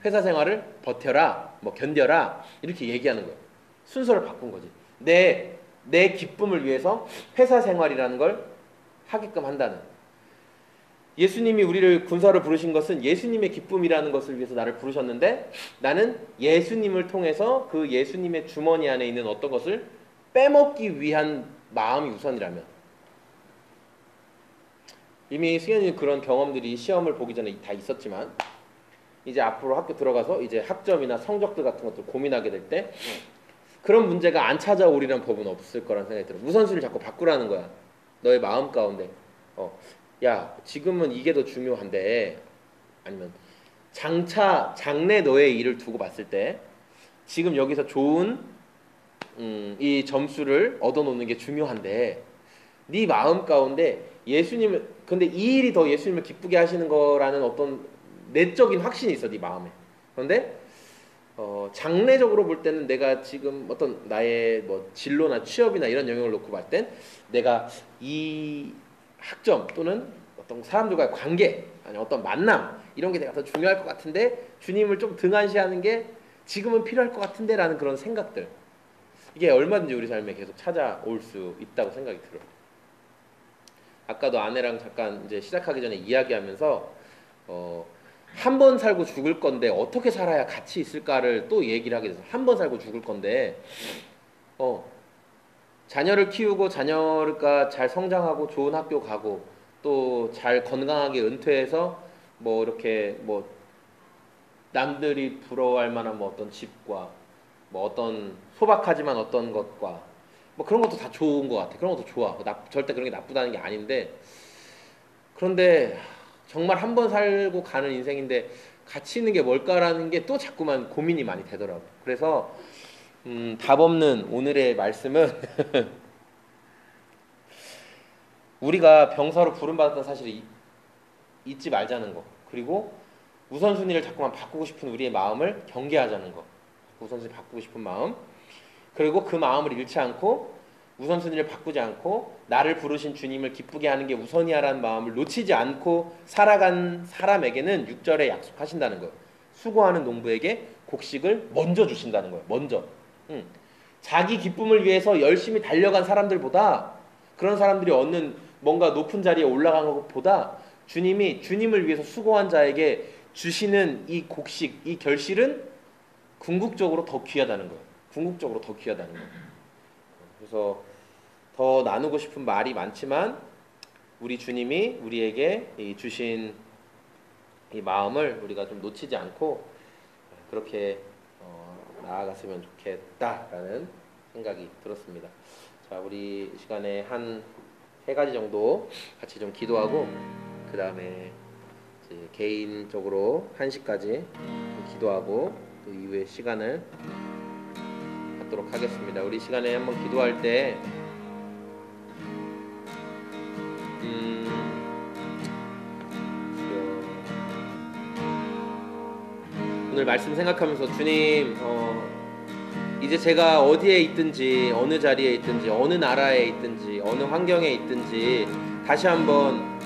회사 생활을 버텨라, 뭐 견뎌라, 이렇게 얘기하는 거예요. 순서를 바꾼 거지. 내 기쁨을 위해서 회사 생활이라는 걸 하게끔 한다는. 예수님이 우리를 군사로 부르신 것은 예수님의 기쁨이라는 것을 위해서 나를 부르셨는데, 나는 예수님을 통해서 그 예수님의 주머니 안에 있는 어떤 것을 빼먹기 위한 마음이 우선이라면, 이미 승현이는 그런 경험들이 시험을 보기 전에 다 있었지만, 이제 앞으로 학교 들어가서 이제 학점이나 성적들 같은 것들 고민하게 될 때 그런 문제가 안 찾아오리란 법은 없을 거란 생각이 들어. 우선순위를 자꾸 바꾸라는 거야. 너의 마음 가운데. 야, 지금은 이게 더 중요한데, 아니면 장래 너의 일을 두고 봤을 때 지금 여기서 좋은 이 점수를 얻어놓는 게 중요한데, 네 마음 가운데 예수님을, 근데 이 일이 더 예수님을 기쁘게 하시는 거라는 어떤 내적인 확신이 있어, 네 마음에. 그런데 장래적으로 볼 때는 내가 지금 어떤 나의 뭐 진로나 취업이나 이런 영역을 놓고 봤을 땐 내가 이 학점 또는 어떤 사람들과의 관계, 아니 어떤 만남, 이런 게 내가 더 중요할 것 같은데 주님을 좀 등한시하는 게 지금은 필요할 것 같은데 라는 그런 생각들, 이게 얼마든지 우리 삶에 계속 찾아올 수 있다고 생각이 들어요. 아까도 아내랑 잠깐 이제 시작하기 전에 이야기하면서 한 번 살고 죽을 건데 어떻게 살아야 가치 있을까를 또 얘기를 하게 돼서, 한 번 살고 죽을 건데 자녀를 키우고 자녀가 잘 성장하고 좋은 학교 가고 또 잘 건강하게 은퇴해서 뭐 이렇게 뭐 남들이 부러워할 만한 뭐 어떤 집과 뭐 어떤 소박하지만 어떤 것과 뭐 그런 것도 다 좋은 것 같아. 그런 것도 좋아. 절대 그런 게 나쁘다는 게 아닌데, 그런데 정말 한 번 살고 가는 인생인데 가치 있는 게 뭘까라는 게 또 자꾸만 고민이 많이 되더라고. 그래서 답 없는 오늘의 말씀은 우리가 병사로 부름받았던 사실을 잊지 말자는 거. 그리고 우선순위를 자꾸만 바꾸고 싶은 우리의 마음을 경계하자는 거. 우선순위 바꾸고 싶은 마음. 그리고 그 마음을 잃지 않고 우선순위를 바꾸지 않고 나를 부르신 주님을 기쁘게 하는 게 우선이야라는 마음을 놓치지 않고 살아간 사람에게는 6절에 약속하신다는 거예요. 수고하는 농부에게 곡식을 먼저 주신다는 거예요. 먼저. 자기 기쁨을 위해서 열심히 달려간 사람들보다, 그런 사람들이 얻는 뭔가 높은 자리에 올라간 것보다 주님이 주님을 위해서 수고한 자에게 주시는 이 곡식, 이 결실은 궁극적으로 더 귀하다는 거예요. 궁극적으로 더 귀하다는 거예요. 그래서 더 나누고 싶은 말이 많지만 우리 주님이 우리에게 주신 이 마음을 우리가 좀 놓치지 않고 그렇게 나아갔으면 좋겠다라는 생각이 들었습니다. 자, 우리 시간에 한 3가지 정도 같이 좀 기도하고 그 다음에 개인적으로 1시까지 기도하고 그 이후에 시간을 갖도록 하겠습니다. 우리 시간에 한번 기도할 때 오늘 말씀 생각하면서 주님, 이제 제가 어디에 있든지 어느 자리에 있든지 어느 나라에 있든지 어느 환경에 있든지 다시 한번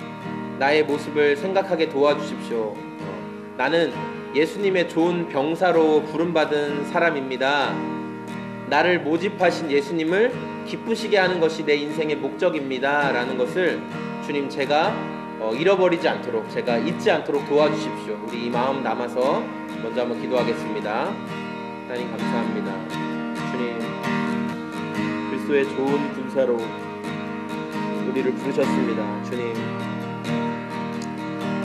나의 모습을 생각하게 도와주십시오. 나는 예수님의 좋은 병사로 부름받은 사람입니다. 나를 모집하신 예수님을 기쁘시게 하는 것이 내 인생의 목적입니다 라는 것을 주님, 제가 잃어버리지 않도록, 제가 잊지 않도록 도와주십시오. 우리 이 마음 담아서 먼저 한번 기도하겠습니다. 하나님 감사합니다. 주님, 그리스도의 좋은 군사로 우리를 부르셨습니다. 주님,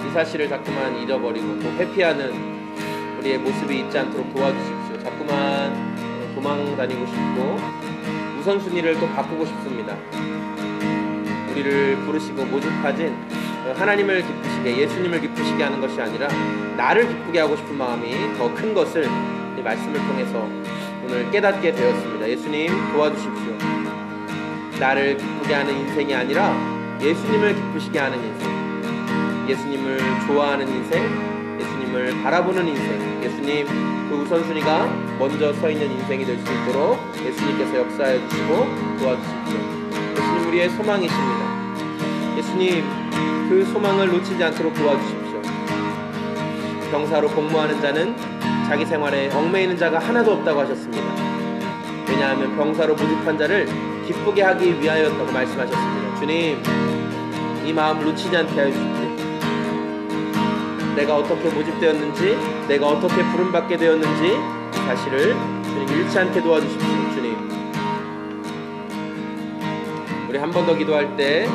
이 사실을 자꾸만 잊어버리고 또 회피하는 우리의 모습이 있지 않도록 도와주십시오. 자꾸만 도망 다니고 싶고 우선순위를 또 바꾸고 싶습니다. 우리를 부르시고 모집하신 하나님을 기쁘시게, 예수님을 기쁘시게 하는 것이 아니라 나를 기쁘게 하고 싶은 마음이 더 큰 것을 이 말씀을 통해서 오늘 깨닫게 되었습니다. 예수님 도와주십시오. 나를 기쁘게 하는 인생이 아니라 예수님을 기쁘시게 하는 인생, 예수님을 좋아하는 인생, 예수님을 바라보는 인생, 예수님 그 우선순위가 먼저 서 있는 인생이 될 수 있도록 예수님께서 역사해 주시고 도와주십시오. 예수님 우리의 소망이십니다. 예수님 그 소망을 놓치지 않도록 도와주십시오. 병사로 복무하는 자는 자기 생활에 얽매이는 자가 하나도 없다고 하셨습니다. 왜냐하면 병사로 모집한 자를 기쁘게 하기 위하였다고 말씀하셨습니다. 주님, 이 마음을 놓치지 않게 하여 주십시오. 내가 어떻게 모집되었는지, 내가 어떻게 부름받게 되었는지 이 사실을 주님 잃지 않게 도와주십시오. 주님, 우리 한 번 더 기도할 때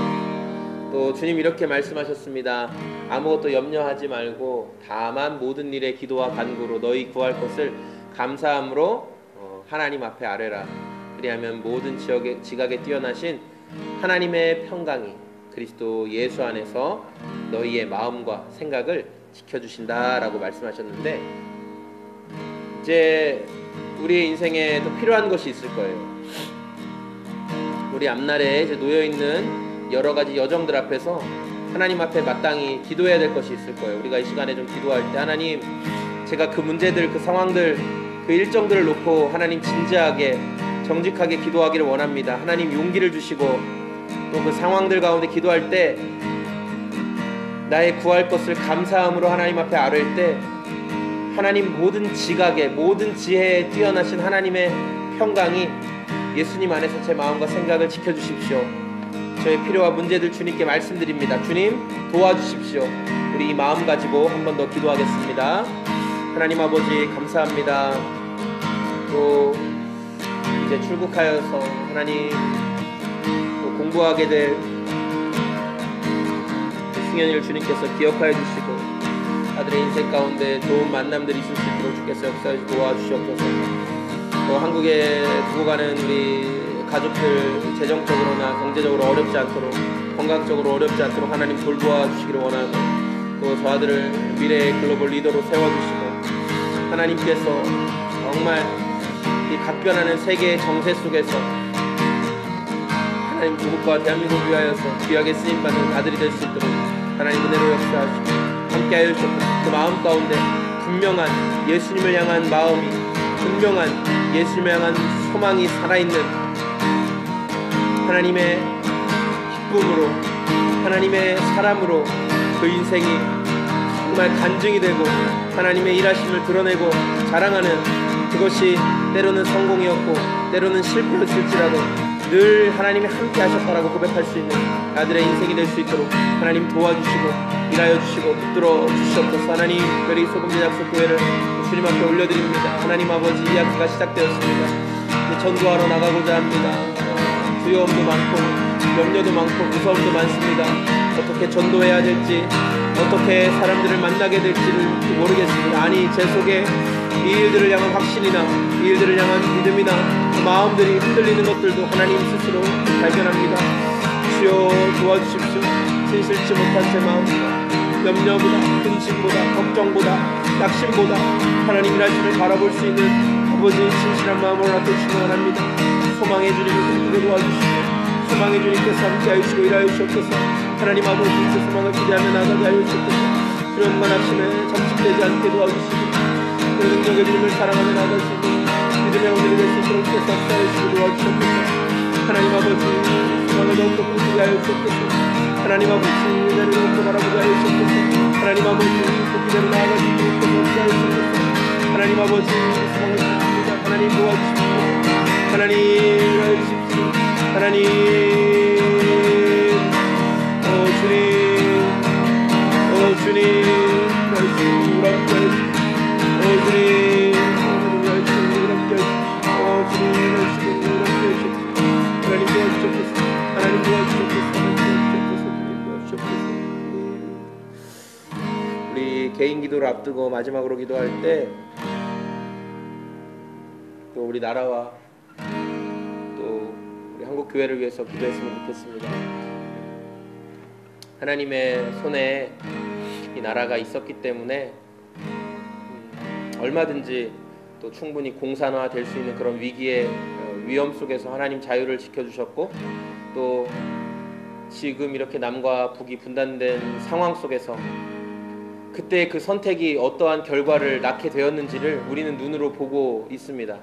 또 주님 이렇게 말씀하셨습니다. 아무것도 염려하지 말고 다만 모든 일에 기도와 간구로 너희 구할 것을 감사함으로 하나님 앞에 아뢰라. 그리하면 모든 지각에 뛰어나신 하나님의 평강이 그리스도 예수 안에서 너희의 마음과 생각을 지켜주신다라고 말씀하셨는데, 이제 우리의 인생에 또 필요한 것이 있을 거예요. 우리 앞날에 이제 놓여있는 여러 가지 여정들 앞에서 하나님 앞에 마땅히 기도해야 될 것이 있을 거예요. 우리가 이 시간에 좀 기도할 때, 하나님, 제가 그 문제들, 그 상황들, 그 일정들을 놓고 하나님 진지하게 정직하게 기도하기를 원합니다. 하나님 용기를 주시고 또 그 상황들 가운데 기도할 때 나의 구할 것을 감사함으로 하나님 앞에 아뢰일 때 하나님 모든 지각에, 모든 지혜에 뛰어나신 하나님의 평강이 예수님 안에서 제 마음과 생각을 지켜주십시오. 저의 필요와 문제들 주님께 말씀드립니다. 주님 도와주십시오. 우리 이 마음 가지고 한 번 더 기도하겠습니다. 하나님 아버지 감사합니다. 또 이제 출국하여서 하나님 또 공부하게 될 승현이를 주님께서 기억하여 주시고 아들의 인생 가운데 좋은 만남들이 있을 수 있도록 주께서 역사해 도와주시옵소서. 또 한국에 두고 가는 우리 가족들 재정적으로나 경제적으로 어렵지 않도록, 건강적으로 어렵지 않도록 하나님 돌보아 주시기를 원하고, 또 저 아들을 미래의 글로벌 리더로 세워주시고, 하나님께서 정말 이 각변하는 세계의 정세 속에서 하나님 조국과 대한민국을 위하여서 귀하게 쓰임받는 아들이 될 수 있도록 하나님 은혜로 역사하시고 함께하여 주셨고, 그 마음 가운데 분명한 예수님을 향한 마음이, 분명한 예수님을 향한 소망이 살아있는 하나님의 기쁨으로, 하나님의 사람으로 그 인생이 정말 간증이 되고 하나님의 일하심을 드러내고 자랑하는, 그것이 때로는 성공이었고 때로는 실패였을지라도 늘 하나님이 함께 하셨다라고 고백할 수 있는 아들의 인생이 될 수 있도록 하나님 도와주시고 일하여 주시고 붙들어 주시옵소서. 하나님, 특별히 소금제 약속 교회를 주님 앞에 올려드립니다. 하나님 아버지, 이 학기가 시작되었습니다. 이제 전도하러 나가고자 합니다. 두려움도 많고 염려도 많고 무서움도 많습니다. 어떻게 전도해야 될지, 어떻게 사람들을 만나게 될지를 모르겠습니다. 아니, 제 속에 이 일들을 향한 확신이나 이 일들을 향한 믿음이나 그 마음들이 흔들리는 것들도 하나님 스스로 발견합니다. 주여 도와주십시오. 진실치 못한 제 마음보다, 염려보다, 근심보다, 걱정보다, 낙심보다 하나님 일하심을 바라볼 수 있는 아버지의 진실한 마음을 나타주시기 원합니다. 소망의 주님을 붙들어 도와주시고 소망의 주님께서 함께하여 주시고 일하여 주시옵소서. 하나님 아버지, 그 소망을 기대하며 나가게 하여 주시옵소서. 두려움과 낙심에 잠식되지 않게 도와주시고 그 능력의 주님을 사랑하며 나가시고 믿음의 오늘이 될 수 있도록 주께서 함께하여 주시고 도와주시옵소서. 하나님 아버지, 소망을 더욱더 꿈꾸게 하여 주시옵소서. 하나님 아버지, 은혜를 더욱더 바라보게 하여 주시옵소서. 하나님 아버지, 그 기대로 나아가시고 함께하여 주시옵소서. 하나님 아버지, 소망을 꿈꿉니다. 하나님 도와주십시오. 하나님 일하여 주십시오. 하나님, 주님, 주님, 우리 개인 기도를 앞두고 마지막으로 기도할 때 또 우리 나라와 또 우리 한국 교회를 위해서 기도했으면 좋겠습니다. 하나님의 손에 이 나라가 있었기 때문에 얼마든지 또 충분히 공산화 될 수 있는 그런 위기의 위험 속에서 하나님 자유를 지켜주셨고, 또 지금 이렇게 남과 북이 분단된 상황 속에서 그때 그 선택이 어떠한 결과를 낳게 되었는지를 우리는 눈으로 보고 있습니다.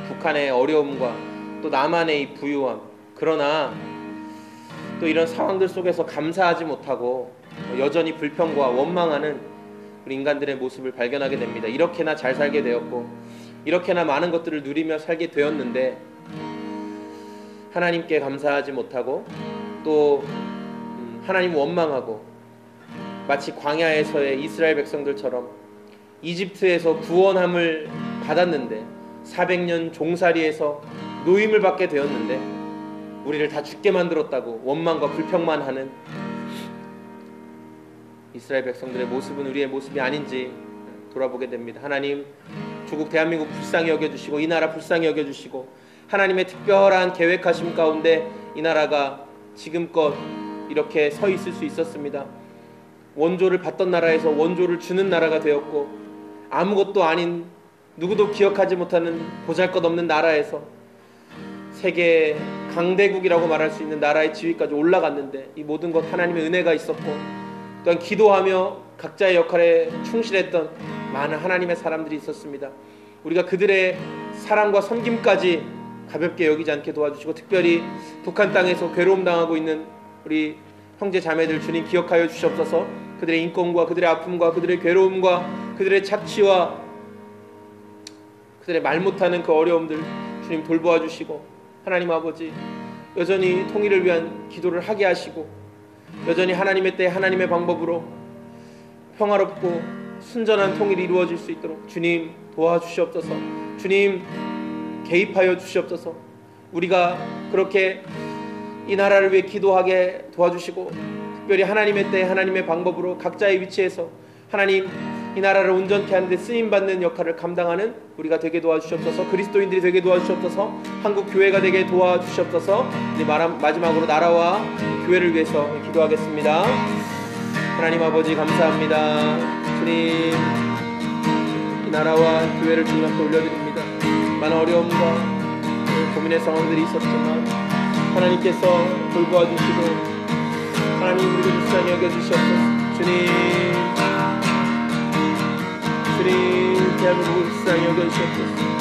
북한의 어려움과 또 남한의 이 부유함, 그러나 또 이런 상황들 속에서 감사하지 못하고 여전히 불평과 원망하는 우리 인간들의 모습을 발견하게 됩니다. 이렇게나 잘 살게 되었고 이렇게나 많은 것들을 누리며 살게 되었는데 하나님께 감사하지 못하고 또 하나님 원망하고, 마치 광야에서의 이스라엘 백성들처럼 이집트에서 구원함을 받았는데 400년 종살이에서 노임을 받게 되었는데 우리를 다 죽게 만들었다고 원망과 불평만 하는 이스라엘 백성들의 모습은 우리의 모습이 아닌지 돌아보게 됩니다. 하나님, 조국 대한민국 불쌍히 여겨주시고 이 나라 불쌍히 여겨주시고 하나님의 특별한 계획하심 가운데 이 나라가 지금껏 이렇게 서 있을 수 있었습니다. 원조를 받던 나라에서 원조를 주는 나라가 되었고, 아무것도 아닌 누구도 기억하지 못하는 보잘것없는 나라에서 세계 강대국이라고 말할 수 있는 나라의 지위까지 올라갔는데 이 모든 것 하나님의 은혜가 있었고, 또한 기도하며 각자의 역할에 충실했던 많은 하나님의 사람들이 있었습니다. 우리가 그들의 사랑과 섬김까지 가볍게 여기지 않게 도와주시고, 특별히 북한 땅에서 괴로움 당하고 있는 우리 형제 자매들 주님 기억하여 주시옵소서. 그들의 인권과 그들의 아픔과 그들의 괴로움과 그들의 착취와 그들의 말 못하는 그 어려움들 주님 돌보아 주시고, 하나님 아버지, 여전히 통일을 위한 기도를 하게 하시고 여전히 하나님의 때 하나님의 방법으로 평화롭고 순전한 통일이 이루어질 수 있도록 주님 도와주시옵소서. 주님 개입하여 주시옵소서. 우리가 그렇게 이 나라를 위해 기도하게 도와주시고 특별히 하나님의 때 하나님의 방법으로 각자의 위치에서 하나님 이 나라를 온전케 하는 데 쓰임받는 역할을 감당하는 우리가 되게 도와주시옵소서. 그리스도인들이 되게 도와주시옵소서. 한국 교회가 되게 도와주시옵소서. 이제 마지막으로 나라와 교회를 위해서 기도하겠습니다. 하나님 아버지 감사합니다. 주님 이 나라와 교회를 주님 앞에 올려드립니다. 많은 어려움과 고민의 상황들이 있었지만 하나님께서 돌보아 주시고 하나님 우리를 불쌍히 여겨주시옵소서. 주님 대한민국을 불쌍히 여겨주시옵소서.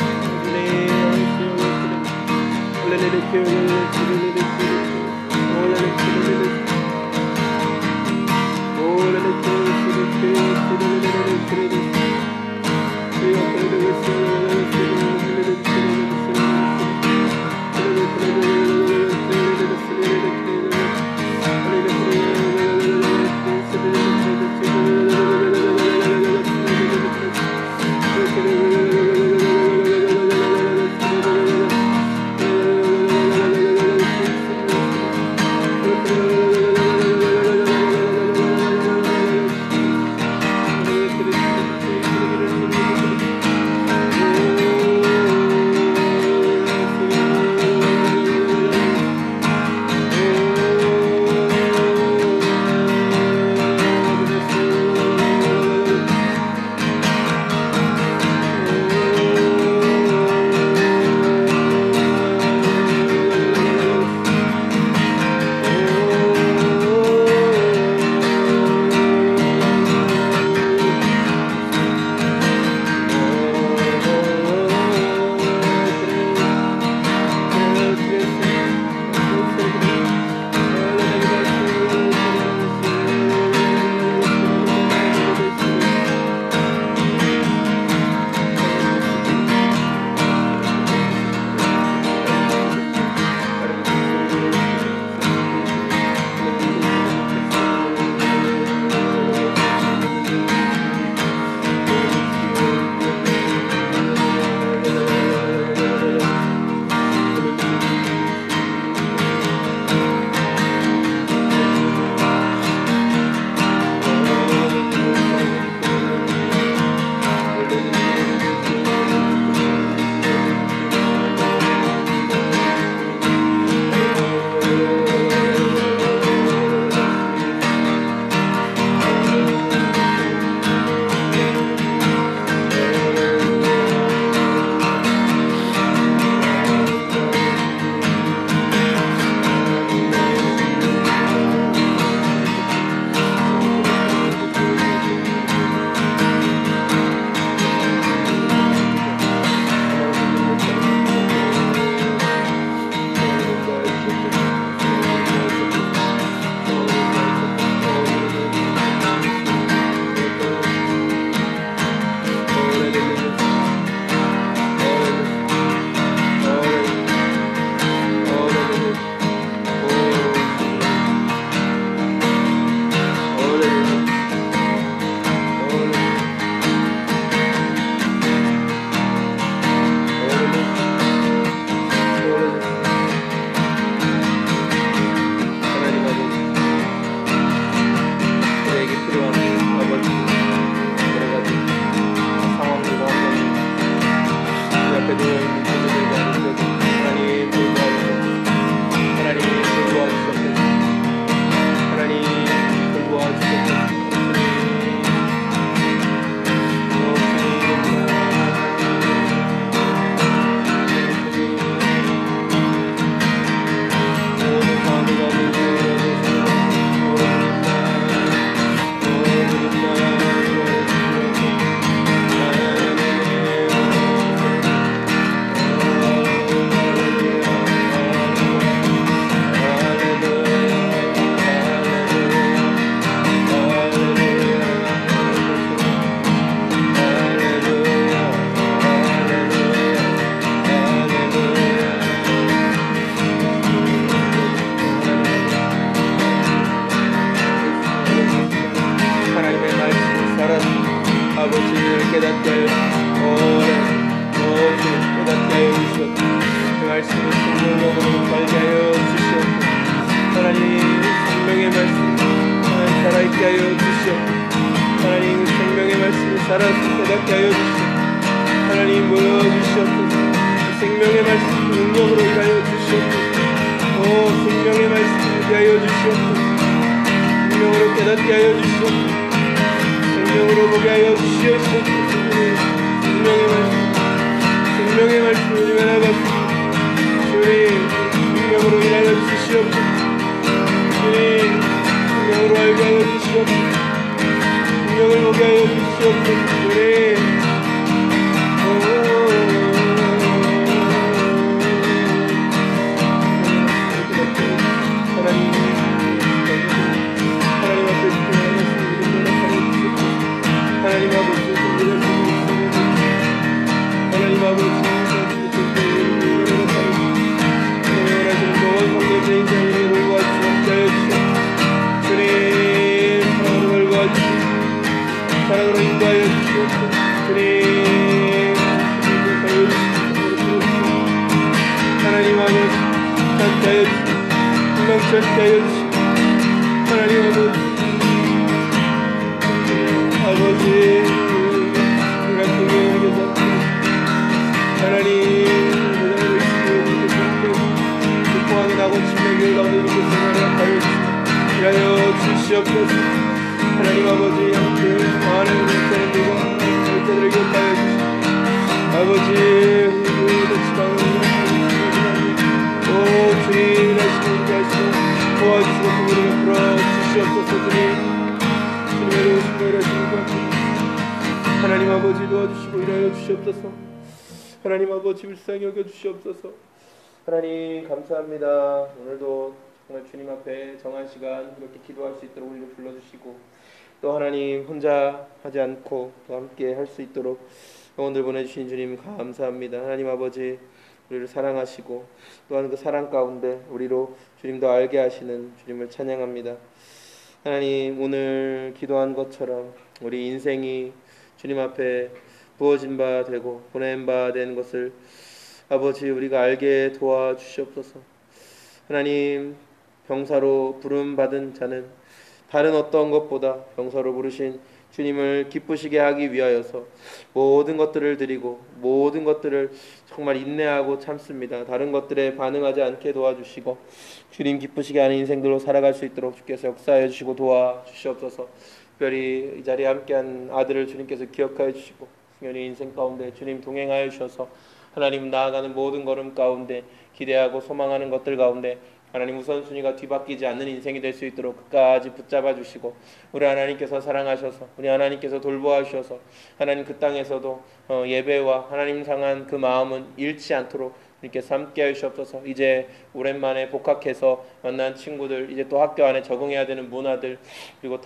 말씀을 생명으로 살게 하여 주시옵소서. 하나님 생명의 말씀 하나님 살아있게 하여 주시옵소서. 하나님 생명의 말씀을 살아서 깨닫게 하여 주시옵소서. 하나님 보여주시옵소서. 생명의 말씀 능력으로 일하여 주시옵소서. 오 생명의 말씀을 일하여 주시옵소서. 생명으로 깨닫게 하여 주시옵소서. 생명으로 보게 하여 주시옵소서. 생명의 말씀 생명의 말씀을 일어나봤습니다. 주님 생명으로 일하여 주시옵소서. 주님 생명으로 알게 하여 주시옵소서. 생명을 보게 하여 주시옵소서. 주님 사랑으로 인도하여 주시옵소서. 주님 하나님 아버지 함께 하여 주시옵소서. 희망치 않게 하여 주시옵소서. 하나님 아버지 우리가 공경하게 잡고 하나님 공포하게 나고 침략을 가운데 이렇게 생활하여 일하여 주시옵소서. 하나님 아버지 함께 많은 사람들과 절대들을 기억하여 주시옵소서. 아버지 오 주님 하시는 말씀 도와주시고 그분을 풀어 주시옵소서. 주님의 오심을 일하시는 것 같습니다. 하나님 아버지 도와주시고 일하여 주시옵소서. 하나님 아버지 불쌍히 여겨 주시옵소서. 하나님 감사합니다. 오늘도 정말 주님 앞에 정한 시간 이렇게 기도할 수 있도록 우리를 불러주시고 또 하나님 혼자 하지 않고 또 함께 할 수 있도록 영혼들 보내주신 주님 감사합니다. 하나님 아버지 우리를 사랑하시고 또한 그 사랑 가운데 우리로 주님도 알게 하시는 주님을 찬양합니다. 하나님 오늘 기도한 것처럼 우리 인생이 주님 앞에 부어진 바 되고 보낸 바 된 것을 아버지 우리가 알게 도와주시옵소서. 하나님 병사로 부름받은 자는 다른 어떤 것보다 병사로 부르신 주님을 기쁘시게 하기 위하여서 모든 것들을 드리고 모든 것들을 정말 인내하고 참습니다. 다른 것들에 반응하지 않게 도와주시고 주님 기쁘시게 하는 인생들로 살아갈 수 있도록 주께서 역사하여 주시고 도와주시옵소서. 특별히 이 자리에 함께한 아들을 주님께서 기억하여 주시고 승현이 인생 가운데 주님 동행하여 주셔서 하나님 나아가는 모든 걸음 가운데 기대하고 소망하는 것들 가운데 하나님 우선순위가 뒤바뀌지 않는 인생이 될 수 있도록 끝까지 붙잡아 주시고 우리 하나님께서 사랑하셔서 우리 하나님께서 돌보아 주셔서 하나님 그 땅에서도 예배와 하나님 향한 그 마음은 잃지 않도록 주님께서 함께 하시옵소서. 이제 오랜만에 복학해서 만난 친구들 이제 또 학교 안에 적응해야 되는 문화들 그리고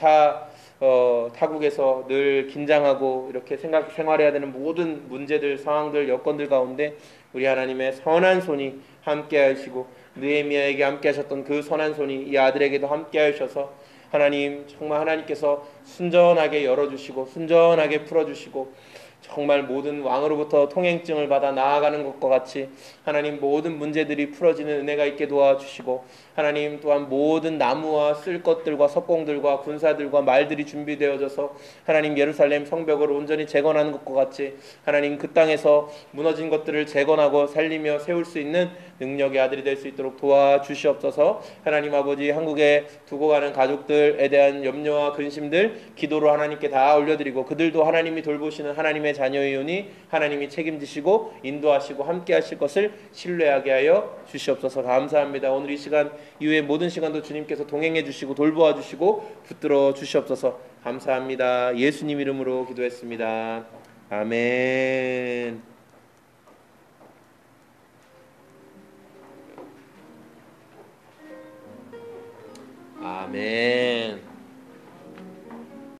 타국에서 늘 긴장하고 이렇게 생활해야 되는 모든 문제들 상황들 여건들 가운데 우리 하나님의 선한 손이 함께 하시고 느헤미야에게 함께 하셨던 그 선한 손이 이 아들에게도 함께 하셔서 하나님 정말 하나님께서 순전하게 열어주시고 순전하게 풀어주시고 정말 모든 왕으로부터 통행증을 받아 나아가는 것과 같이 하나님 모든 문제들이 풀어지는 은혜가 있게 도와주시고 하나님 또한 모든 나무와 쓸 것들과 석공들과 군사들과 말들이 준비되어져서 하나님 예루살렘 성벽을 온전히 재건하는 것과 같이 하나님 그 땅에서 무너진 것들을 재건하고 살리며 세울 수 있는 능력의 아들이 될 수 있도록 도와주시옵소서. 하나님 아버지 한국에 두고 가는 가족들에 대한 염려와 근심들 기도로 하나님께 다 올려드리고 그들도 하나님이 돌보시는 하나님의 자녀이오니 하나님이 책임지시고 인도하시고 함께 하실 것을 신뢰하게 하여 주시옵소서. 감사합니다. 오늘 이 시간 이후의 모든 시간도 주님께서 동행해 주시고 돌보아 주시고 붙들어 주시옵소서. 감사합니다. 예수님 이름으로 기도했습니다. 아멘. 아멘.